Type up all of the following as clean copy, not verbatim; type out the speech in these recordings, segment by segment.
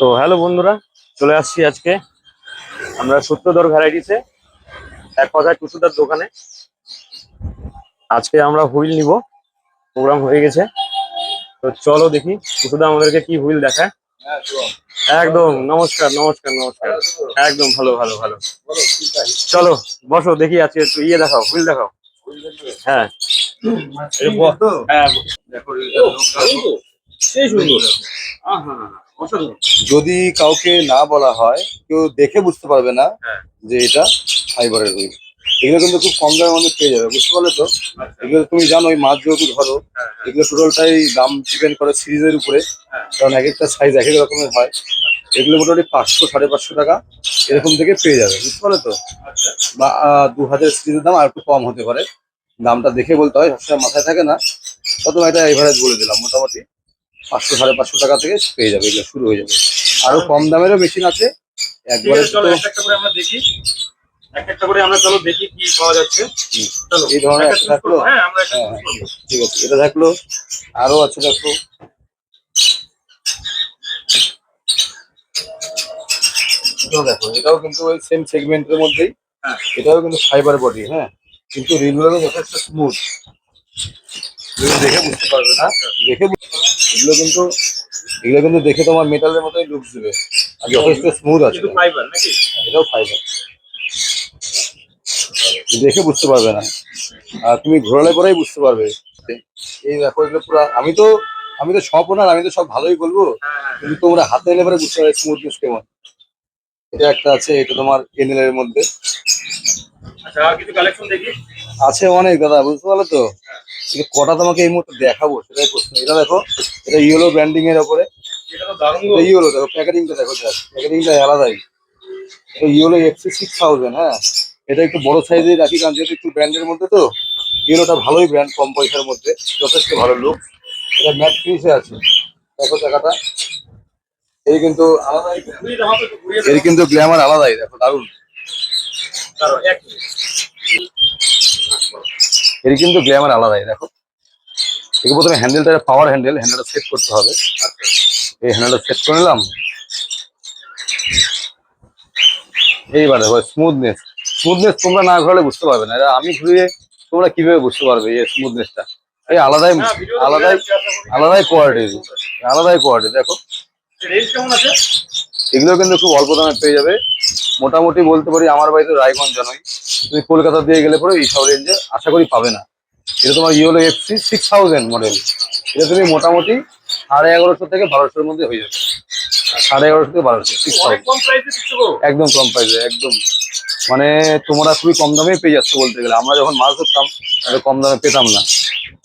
তো হ্যালো বন্ধুরা, চলে আসছি আজকে আমরা সত্যধর ভ্যারাইটিসে এক কথায় টুসুদার দোকানে। আজকে আমরা হুইল নিব, প্রোগ্রাম হয়ে গেছে। তো চলো দেখি টুসুদা আমাদেরকে কি হুইল দেখায়। একদম নমস্কার নমস্কার নমস্কার। একদম ভালো ভালো ভালো। চলো বসো, দেখি আজকে একটু দেখাও, হুইল দেখাও। হ্যাঁ হ্যাঁ, দেখো সেই সুন্দর। অসাধারণ। যদি কাউকে না বলা হয় কেউ দেখে বুঝতে পারবে না হ্যাঁ যে এটা ফাইবারের হুইল। এগুলো কিন্তু খুব কম দামের মধ্যে পেয়ে যাবে, বুঝতে পারলে তো। আচ্ছা। এগুলো তুমি জানো মাছ যেহেতু ধরো, হ্যাঁ হ্যাঁ এগুলো টোটালটাই দাম ডিপেন্ড করে সিরিজের উপরে, হ্যাঁ। কারণ এক একটা সাইজ এক এক রকমের হয়। এগুলো মোটামুটি 500 সাড়ে 500 টাকা এরকম থেকে পেয়ে যাবে, বুঝতে পারলে তো। আচ্ছা। বা 2000 সিরিজের দাম আর একটু কম হতে পারে, দামটা দেখে বলতে হয়, সবসময় মাথায় থাকে না। তত একটা এভারেজ বলে দিলাম, মোটামুটি 500 সাড়ে 500 টাকা থেকে পেয়ে যাবে, এগুলো শুরু হয়ে যাবে। আরো কম দামেরও মেশিন আছে ঠিক একবারে আছে, চলো তো। একটা একটা করে আমরা দেখি। একটা একটা করে আমরা চলো দেখি কি পাওয়া যাচ্ছে। চলো এই ধরনের একটা একটা চুজ থাকলো। করবো। হ্যাঁ আমরা একটা হ্যাঁ চুজ হ্যাঁ, করবো। ঠিক আছে, এটা থাকলো। আরো আছে দেখো, এটাও দেখো, এটাও কিন্তু ওই সেম সেগমেন্টের মধ্যেই। হ্যাঁ এটাও কিন্তু ফাইবার বডি, হ্যাঁ, কিন্তু রিলগুলো যথেষ্ট স্মুথ। তুমি দেখে বুঝতে পারবে না, দেখে এগুলো কিন্তু দেখে তোমার মেটালের মতোই লুক দেবে, আর যথেষ্ট স্মুথ আছে। কিন্তু ফাইবার নাকি? এটাও ফাইবার, দেখে বুঝতে পারবে না, আর তুমি ঘোরালে পরেই বুঝতে পারবে। এই দেখো, এগুলো পুরো আমি তো সব ওনার, আমি তো সব ভালোই বলবো, হ্যাঁ হ্যাঁ কিন্তু তোমরা হাতে এলে পরে বুঝতে পারবে স্মুথনেস কেমন। এটা একটা আছে, এটা তোমার এনএল এর মধ্যে আচ্ছা, আর কিছু কালেকশন দেখি। আছে অনেক দাদা, বুঝতে পারলো তো। হ্যাঁ, কিন্তু কটা তোমাকে এই মুহূর্তে দেখাবো সেটাই প্রশ্ন। এটা দেখো, এটা ইয়েলো ব্র্যান্ডিং এর ওপরে। এটা তো দারুণ গো। এটা ইয়েলো দেখো, প্যাকেটিংটা দেখো, প্যাকেটিংটা আলাদাই। এটা ইয়েলো FC6000, হ্যাঁ। এটা একটু বড় সাইজে রাখি, কারণ যেহেতু একটু ব্র্যান্ডের মধ্যে তো। ইয়েলোটা ভালোই ব্র্যান্ড, কম পয়সার মধ্যে যথেষ্ট ভালো লুক। এটা ম্যাট ফিনিশে আছে, দেখো টাকাটা। এই কিন্তু আলাদাই, ঘুরিয়ে দাও তো, একটু ঘুরিয়ে এর দাও। কিন্তু গ্ল্যামার আলাদাই, দেখো দারুণ। দাঁড়াও এক মিনিট। এর কিন্তু গ্ল্যামার আলাদাই, দেখো। একে প্রথমে হ্যান্ডেলটা পাওয়ার হ্যান্ডেল, হ্যান্ডেলটা সেট করতে হবে। আচ্ছা এই হ্যান্ডেলটা সেট করে নিলাম। এইবার দেখো স্মুথনেস, স্মুথনেস তোমরা না ঘোরালে বুঝতে পারবে না, এটা আমি ঘুরিয়ে তোমরা কিভাবে বুঝতে পারবে এই স্মুথনেসটা। এই আলাদাই, হ্যাঁ, ভিডিওতে বোঝা আলাদাই, যাচ্ছে আশা করি। আলাদাই কোয়ালিটি, আলাদাই কোয়ালিটি দেখো। রেঞ্জ কেমন আছে? এগুলো কিন্তু খুব অল্প দামে পেয়ে যাবে। মোটামুটি বলতে পারি আমার বাড়িতে রায়গঞ্জ জানোই, তুমি কলকাতা দিয়ে গেলে পরে এইসব রেঞ্জে আশা করি পাবে না। এটা তোমার ইয়েলো FC6000 মডেল। এটা তুমি মোটামুটি 11,500 থেকে 1200-এর মধ্যে হয়ে যাবে। 11,500 থেকে 1200, অনেক 6000, কম প্রাইসে দিচ্ছ গো। একদম কম প্রাইসে, একদম। মানে তোমরা খুবই কম দামেই পেয়ে যাচ্ছ বলতে গেলে, আমরা যখন মাছ ধরতাম এত কম দামে পেতাম না।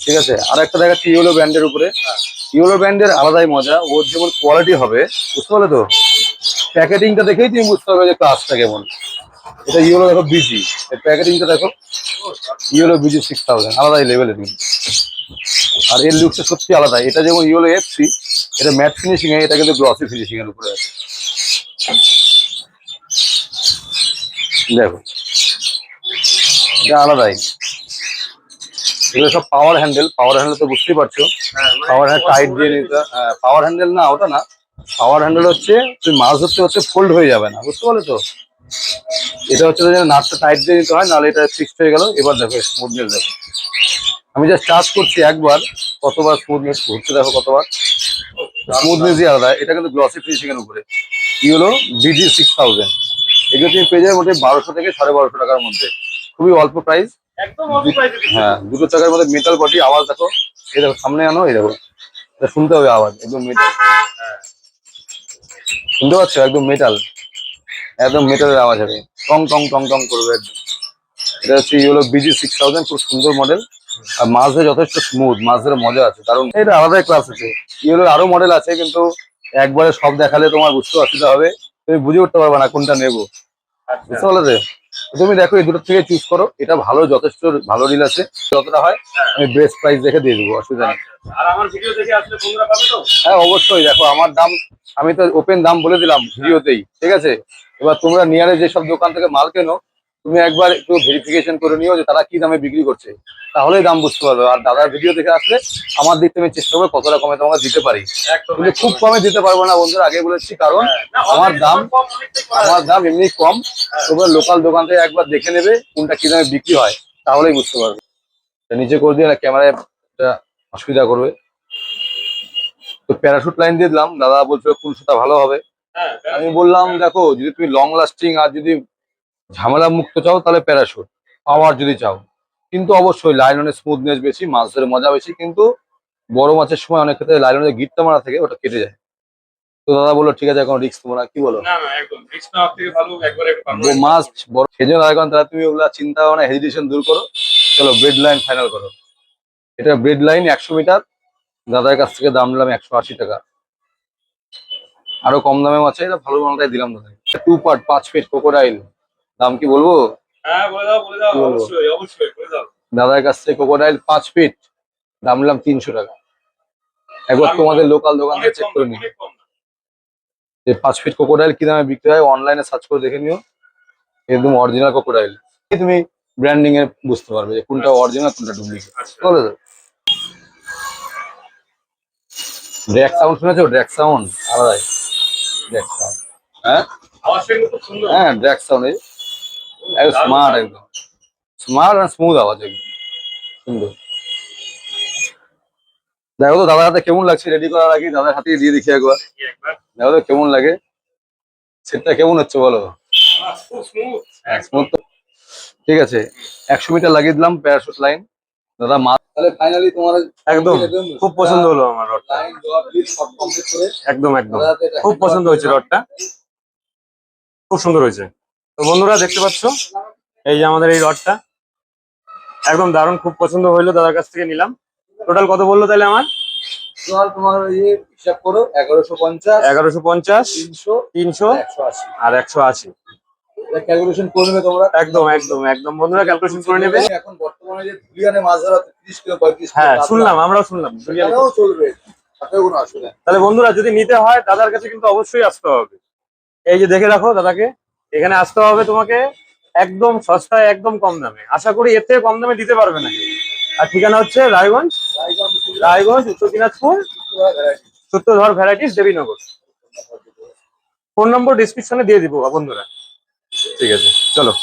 ঠিক আছে, আর একটা দেখাচ্ছি ইয়েলো ব্র্যান্ডের উপরে। ইয়েলো ব্র্যান্ডের আলাদাই মজা, ওর যেমন কোয়ালিটি হবে, বুঝতে পারলে তো। প্যাকেটিংটা দেখেই তুমি বুঝতে পারবে যে ক্লাসটা কেমন। এটা ইয়েলো দেখো বিজি, প্যাকেটিংটা দেখো, ইয়েলো BG6000 আলাদাই লেভেলের কিন্তু। আর এর লুকটা সত্যি আলাদা। এটা যেমন ইয়েলো FC, এটা ম্যাট ফিনিশিং এ, এটা কিন্তু গ্লসি ফিনিশিং এর উপরে আছে, দেখো। এটা আলাদাই, এগুলো সব পাওয়ার হ্যান্ডেল। পাওয়ার হ্যান্ডেল তো বুঝতেই পারছো, হ্যাঁ মানে পাওয়ার হ্যান্ডেল টাইট দিয়ে নিতে। পাওয়ার হ্যান্ডেল না, ওটা না। পাওয়ার হ্যান্ডেল হচ্ছে তুমি মাছ ধরতে হচ্ছে ফোল্ড হয়ে যাবে না, বুঝতে পারলে তো। এটা হচ্ছে যে নাটটা টাইট দিয়ে নিতে হয়, নাহলে এটা ফিক্সড হয়ে গেল। এবার দেখো স্মুথনেস দেখো, আমি জাস্ট টাচ করছি একবার, কতবার স্মুথনেস ঘুরতে দেখো, কতবার স্মুথনেসই আলাদা। এটা কিন্তু গ্লসি ফিনিশিং এর উপরে। কি হলো BG6000, এগুলো তুমি পেয়ে যাবে মোটামুটি 1200 থেকে 1250 টাকার মধ্যে, খুবই অল্প প্রাইস। একদম অল্প প্রাইসে দিচ্ছ হ্যাঁ, গো। দুটো চাকার মধ্যে মেটাল বডি। আওয়াজ দেখো, এই দেখো সামনে আনো, এই দেখো, এটা শুনতে হবে আওয়াজ, একদম মেটাল। হ্যাঁ শুনতে পাচ্ছ, একদম মেটাল, একদম মেটালের আওয়াজ হবে, টং টং টং টং করবে একদম। এটা হচ্ছে ইয়েলো BG6000, খুব সুন্দর মডেল। আর মাছ ধরে যথেষ্ট স্মুথ, মাছ ধরে মজা আছে, কারণ এটা আলাদাই ক্লাস আছে। ইয়েলোর আরো মডেল আছে, কিন্তু একবারে সব দেখালে তোমার বুঝতে অসুবিধা হবে, তুমি বুঝে উঠতে পারবে না কোনটা নেবো, আচ্ছা বুঝতে পারলে তো? তুমি দেখো এই দুটো থেকে চুজ করো, এটা ভালো, যথেষ্ট ভালো ডিল আছে। যতটা হয় হ্যাঁ। আমি বেস্ট প্রাইস দেখে দিয়ে দেবো, অসুবিধা নেই। আচ্ছা আচ্ছা। আর আমার ভিডিও দেখে আসলে বন্ধুরা পাবে তো? হ্যাঁ অবশ্যই, দেখো আমার দাম, আমি তো ওপেন দাম বলে দিলাম ভিডিওতেই, ঠিক আছে। এবার তোমরা নিয়ারে যেসব দোকান থেকে মাল কেনো, তুমি একবার একটু ভেরিফিকেশন করে নিও যে তারা কি দামে বিক্রি করছে, তাহলেই দাম বুঝতে পারবে। আর দাদার ভিডিও দেখে আসলে আমার দিক থেকে আমি চেষ্টা করবো কতটা কমে তোমাকে দিতে পারি, একদম কিন্তু খুব একদম। কমে দিতে পারবো না বন্ধুরা, আগে বলেছি, কারণ না, আমার already দাম তোমার কম অনেকটাই করা আমার আছে। দাম এমনি কম। তোমরা লোকাল দোকান থেকে একবার দেখে নেবে কোনটা কি দামে বিক্রি হয়, তাহলেই বুঝতে পারবে। তা নিচে করে দিয়ে না, ক্যামেরায় অসুবিধা করবে। তো প্যারাশুট লাইন দিয়ে দিলাম, দাদা বলছিল কোন সুতা ভালো হবে। হ্যাঁ, আমি বললাম দেখো, যদি তুমি লং লাস্টিং আর যদি ঝামেলা মুক্ত চাও তাহলে প্যারাশুট, পাওয়ার যদি চাও, কিন্তু অবশ্যই লাইলনের স্মুথনেস বেশি, মাছ ধরে মজা বেশি, কিন্তু বড় মাছের সময় অনেক ক্ষেত্রে লাইলনের গিটটা মারা থাকে, ওটা কেটে যায়। তো দাদা বললো ঠিক আছে, এখন রিস্ক তোমরা কি বলো, না না একদম রিস্ক নেওয়ার থেকে ভালো একবারে পার্মানেন্ট মাছ বড়, সেই জন্য এখন তাহলে তুমি ওগুলা চিন্তা ভাবনা হেজিটেশন দূর করো, চলো ব্রেড লাইন ফাইনাল করো। এটা ব্রেড লাইন 100 মিটার, দাদার কাছ থেকে দাম নিলাম 180 টাকা। আরো কম দামেও আছে, এটা ভালো মালটাই দিলাম দাদাকে। 2 পার্ট 5 ফিট ক্রোকোডাইল, দাম কি বলবো? হ্যাঁ বলে দাও কি বলবো, অবশ্যই অবশ্যই বলে দাও। দাদার কাছ থেকে ক্রোকোডাইল 5 ফিট, দাম নিলাম 300 টাকা। একবার দামি তোমাদের দাম, লোকাল দোকান অনেক থেকে চেক কম করে দাম নিও অনেক কম দাম। যে 5 ফিট ক্রোকোডাইল কি দামে বিক্রি হয়, অনলাইনে সার্চ করে দেখে নিও, একদম অরিজিনাল ক্রোকোডাইল। তুমি ব্র্যান্ডিং এ বুঝতে পারবে যে কোনটা আচ্ছা অরিজিনাল কোনটা ডুপ্লিকেট। আচ্ছা। বলো তো, ড্র্যাক সাউন্ড শুনেছো? ড্র্যাক সাউন্ড আলাদাই, ড্র্যাক সাউন্ড। হ্যাঁ আওয়াজটা কিন্তু খুব সুন্দর। হ্যাঁ, ড্র্যাক সাউন্ড একদম দারুণ স্মার্ট, দারুণ। একদম স্মার্ট আর স্মুথ আওয়াজ, একদম সুন্দর। দেখো তো দাদার হাতে কেমন লাগছে, রেডি করার আগে দাদার হাতে দিয়ে দেখি একবার, দেখি একবার। দেখো তো কেমন লাগে, সেটটা কেমন হচ্ছে বলো। খুব স্মুথ হ্যাঁ একদম। স্মুথ। ঠিক আছে, 100 মিটার লাগিয়ে দিলাম প্যারাশুট লাইন। দাদা মাছ তাহলে ফাইনালি তোমার একদম খুব পছন্দ হলো আমার রডটা। লাইন দেওয়া ব্রিজ সব কমপ্লিট করে একদম একদম দাদার হাতে এটা খুব hand over পছন্দ করে হয়েছে দিলাম। রডটা, খুব সুন্দর হয়েছে। তো বন্ধুরা দেখতে পাচ্ছ, এই যে আমাদের এই রডটা একদম দারুণ, খুব পছন্দ হইলো, দাদার কাছ থেকে নিলাম। টোটাল কত বললো তাহলে আমার? তোমার ইয়ে হিসাব করো, 1150, 1150, 300, 300 180। আর 180। ক্যালকুলেশন করে নেবে তোমরা। একদম একদম একদম বন্ধুরা ক্যালকুলেশন করে নেবে। এখন বর্তমানে যে ধুলিয়ানে মাছ ধরা 30 কিলো 35 কিলো হ্যাঁ কাতলা, শুনলাম, আমরাও শুনলাম। সেখানেও চলবে, তাতেও কোনো অসুবিধা নেই। তাহলে বন্ধুরা যদি নিতে হয় দাদার কাছে কিন্তু অবশ্যই আসতে হবে। এই যে দেখে রাখো দাদাকে, এখানে আসতে হবে তোমাকে, একদম সস্তায় একদম কম দামে। আশা করি এর থেকে কম দামে দিতে পারবে না কেউ। আর ঠিকানা হচ্ছে রায়গঞ্জ, রায়গঞ্জ উত্তর দিনাজপুর, সূত্রধর ভ্যারাইটিস, দেবীনগর। ফোন নম্বর ডিসক্রিপশনে দিয়ে দিব বন্ধুরা। ঠিক আছে চলো।